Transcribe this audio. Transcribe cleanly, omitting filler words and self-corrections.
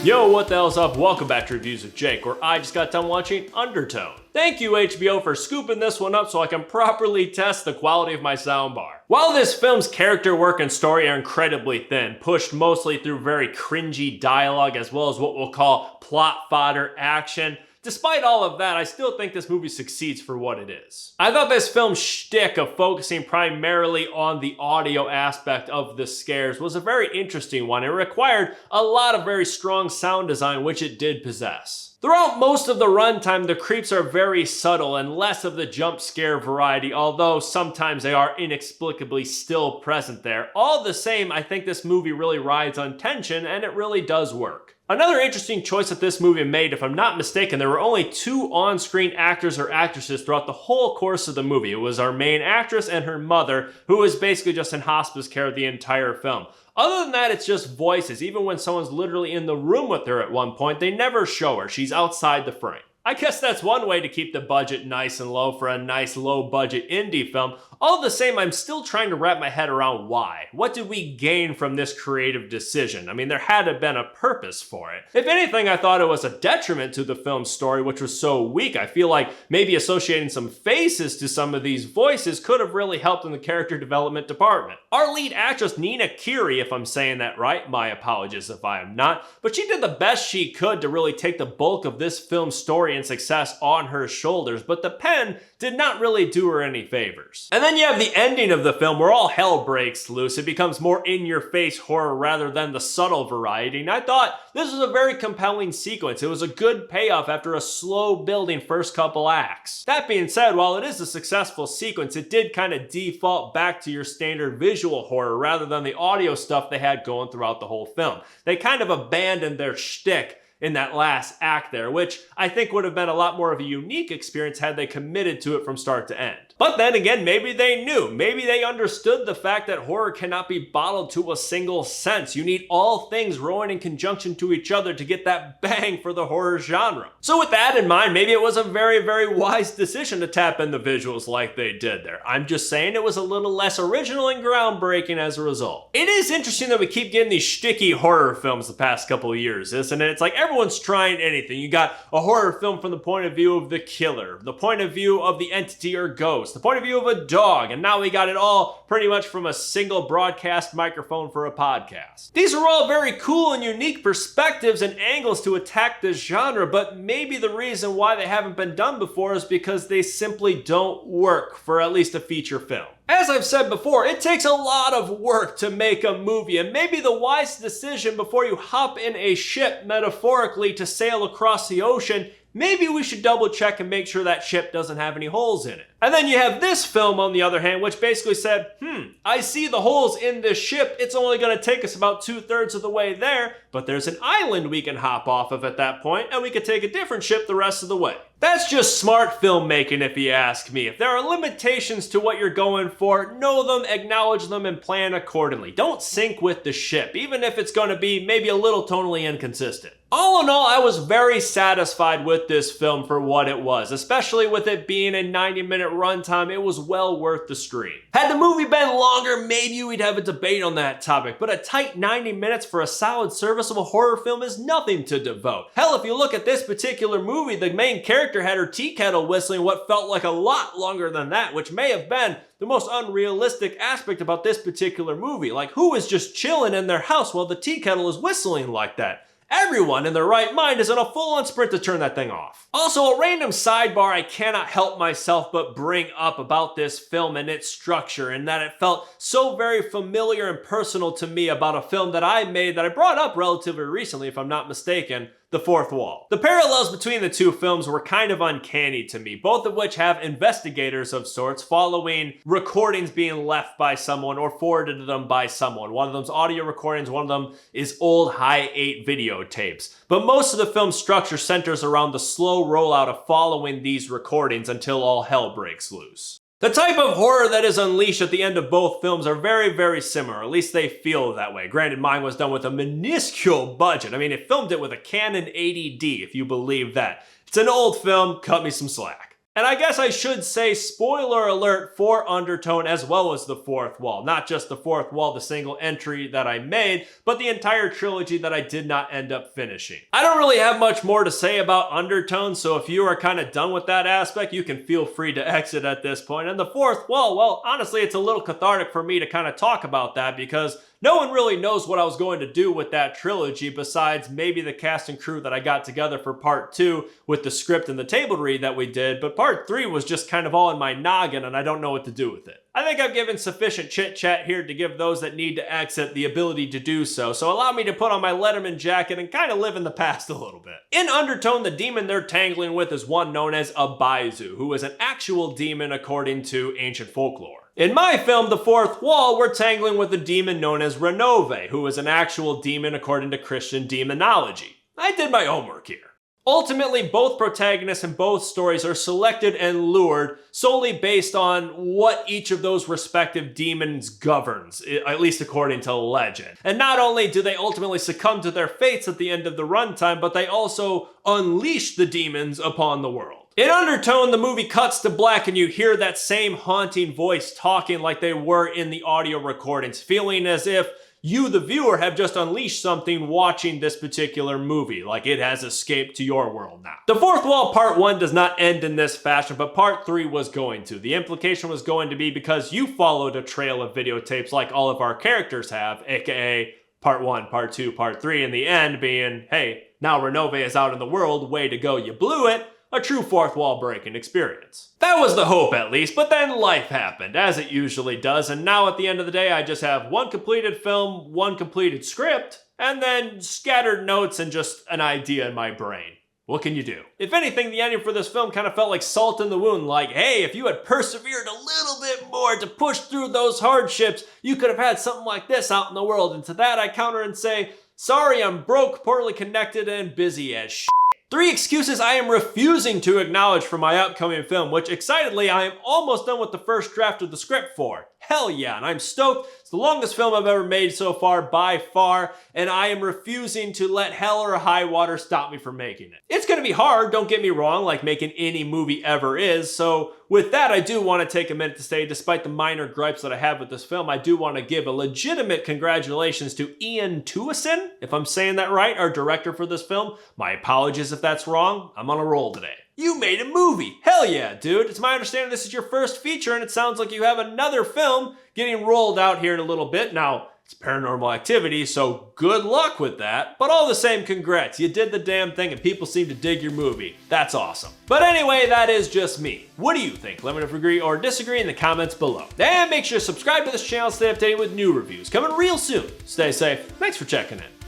Yo, what the hell's up? Welcome back to Reviews with Jake, where I just got done watching Undertone. Thank you, HBO, for scooping this one up so I can properly test the quality of my soundbar. While this film's character work and story are incredibly thin, pushed mostly through very cringy dialogue as well as what we'll call plot fodder action, despite all of that, I still think this movie succeeds for what it is. I thought this film's shtick of focusing primarily on the audio aspect of the scares was a very interesting one. It required a lot of very strong sound design, which it did possess. Throughout most of the runtime, the creeps are very subtle and less of the jump scare variety, although sometimes they are inexplicably still present there. All the same, I think this movie really rides on tension, and it really does work. Another interesting choice that this movie made, if I'm not mistaken, there were only 2 on-screen actors or actresses throughout the whole course of the movie. It was our main actress and her mother, who was basically just in hospice care the entire film. Other than that, it's just voices. Even when someone's literally in the room with her at one point, they never show her. She's outside the frame. I guess that's one way to keep the budget nice and low for a nice low-budget indie film. All the same, I'm still trying to wrap my head around why. What did we gain from this creative decision? I mean, there had to have been a purpose for it. If anything, I thought it was a detriment to the film's story, which was so weak. I feel like maybe associating some faces to some of these voices could have really helped in the character development department. Our lead actress, Nina Kiri, if I'm saying that right, my apologies if I am not, but she did the best she could to really take the bulk of this film's story and success on her shoulders, but the pen did not really do her any favors. And then you have the ending of the film where all hell breaks loose. It becomes more in-your-face horror rather than the subtle variety, and I thought this was a very compelling sequence. It was a good payoff after a slow-building first couple acts. That being said, while it is a successful sequence, it did kind of default back to your standard visual horror rather than the audio stuff they had going throughout the whole film. They kind of abandoned their shtick in that last act there, which I think would have been a lot more of a unique experience had they committed to it from start to end. But then again, maybe they knew. Maybe they understood the fact that horror cannot be bottled to a single sense. You need all things rowing in conjunction to each other to get that bang for the horror genre. So with that in mind, maybe it was a very, very wise decision to tap in the visuals like they did there. I'm just saying it was a little less original and groundbreaking as a result. It is interesting that we keep getting these shticky horror films the past couple of years, isn't it? It's like everyone's trying anything. You got a horror film from the point of view of the killer, the point of view of the entity or ghost, the point of view of a dog, and now we got it all pretty much from a single broadcast microphone for a podcast. These are all very cool and unique perspectives and angles to attack this genre, but maybe the reason why they haven't been done before is because they simply don't work for at least a feature film. As I've said before, it takes a lot of work to make a movie, and maybe the wise decision before you hop in a ship, metaphorically, to sail across the ocean, maybe we should double check and make sure that ship doesn't have any holes in it. And then you have this film, on the other hand, which basically said, I see the holes in this ship. It's only going to take us about 2/3 of the way there, but there's an island we can hop off of at that point, and we could take a different ship the rest of the way. That's just smart filmmaking if you ask me. If there are limitations to what you're going for, know them, acknowledge them, and plan accordingly. Don't sink with the ship, even if it's going to be maybe a little tonally inconsistent. All in all, I was very satisfied with this film for what it was, especially with it being a 90-minute runtime. It was well worth the stream. Had the movie been longer, maybe we'd have a debate on that topic, but a tight 90 minutes for a solid, serviceable horror film is nothing to devote. Hell, if you look at this particular movie, the main character had her tea kettle whistling what felt like a lot longer than that, which may have been the most unrealistic aspect about this particular movie. Like, who is just chilling in their house while the tea kettle is whistling like that? Everyone in their right mind is in a full-on sprint to turn that thing off. Also, a random sidebar I cannot help myself but bring up about this film and its structure, and that it felt so very familiar and personal to me about a film that I made that I brought up relatively recently, if I'm not mistaken, The Fourth Wall. The parallels between the two films were kind of uncanny to me, both of which have investigators of sorts following recordings being left by someone or forwarded to them by someone. One of them's audio recordings, one of them is old high-8 videotapes. But most of the film's structure centers around the slow rollout of following these recordings until all hell breaks loose. The type of horror that is unleashed at the end of both films are very, very similar. At least they feel that way. Granted, mine was done with a minuscule budget. I mean, it filmed it with a Canon 80D, if you believe that. It's an old film, cut me some slack. And I guess I should say spoiler alert for Undertone as well as The Fourth Wall. Not just The Fourth Wall, the single entry that I made, but the entire trilogy that I did not end up finishing. I don't really have much more to say about Undertone, so if you are kind of done with that aspect, you can feel free to exit at this point. And The Fourth Wall, well, honestly, it's a little cathartic for me to kind of talk about that because no one really knows what I was going to do with that trilogy besides maybe the cast and crew that I got together for part 2 with the script and the table read that we did, but part 3 was just kind of all in my noggin and I don't know what to do with it. I think I've given sufficient chit chat here to give those that need to exit the ability to do so, so allow me to put on my Letterman jacket and kind of live in the past a little bit. In Undertone, the demon they're tangling with is one known as Abaizu, who is an actual demon according to ancient folklore. In my film, The Fourth Wall, we're tangling with a demon known as Renove, who is an actual demon according to Christian demonology. I did my homework here. Ultimately, both protagonists in both stories are selected and lured solely based on what each of those respective demons governs, at least according to legend. And not only do they ultimately succumb to their fates at the end of the runtime, but they also unleash the demons upon the world. In Undertone, the movie cuts to black and you hear that same haunting voice talking like they were in the audio recordings, feeling as if you, the viewer, have just unleashed something watching this particular movie, like it has escaped to your world now. The Fourth Wall Part 1 does not end in this fashion, but Part 3 was going to. The implication was going to be because you followed a trail of videotapes like all of our characters have, aka Part 1, Part 2, Part 3, and the end being, hey, now Renove is out in the world, way to go, you blew it. A true fourth wall breaking experience. That was the hope at least, but then life happened, as it usually does, and now at the end of the day I just have one completed film, one completed script, and then scattered notes and just an idea in my brain. What can you do? If anything, the ending for this film kind of felt like salt in the wound, like, hey, if you had persevered a little bit more to push through those hardships, you could have had something like this out in the world, and to that I counter and say, sorry, I'm broke, poorly connected, and busy as shit. 3 excuses I am refusing to acknowledge for my upcoming film, which excitedly I am almost done with the first draft of the script for. Hell yeah, and I'm stoked. It's the longest film I've ever made so far, by far, and I am refusing to let hell or high water stop me from making it. It's gonna be hard, don't get me wrong, like making any movie ever is, so with that I do want to take a minute to say, despite the minor gripes that I have with this film, I do want to give a legitimate congratulations to Ian Tuason, if I'm saying that right, our director for this film. My apologies if that's wrong, I'm on a roll today. You made a movie! Hell yeah, dude! It's my understanding this is your first feature and it sounds like you have another film getting rolled out here in a little bit. Now, it's Paranormal Activity, so good luck with that. But all the same, congrats. You did the damn thing and people seem to dig your movie. That's awesome. But anyway, that is just me. What do you think? Let me know if you agree or disagree in the comments below. And make sure to subscribe to this channel to stay updated with new reviews coming real soon. Stay safe. Thanks for checking in.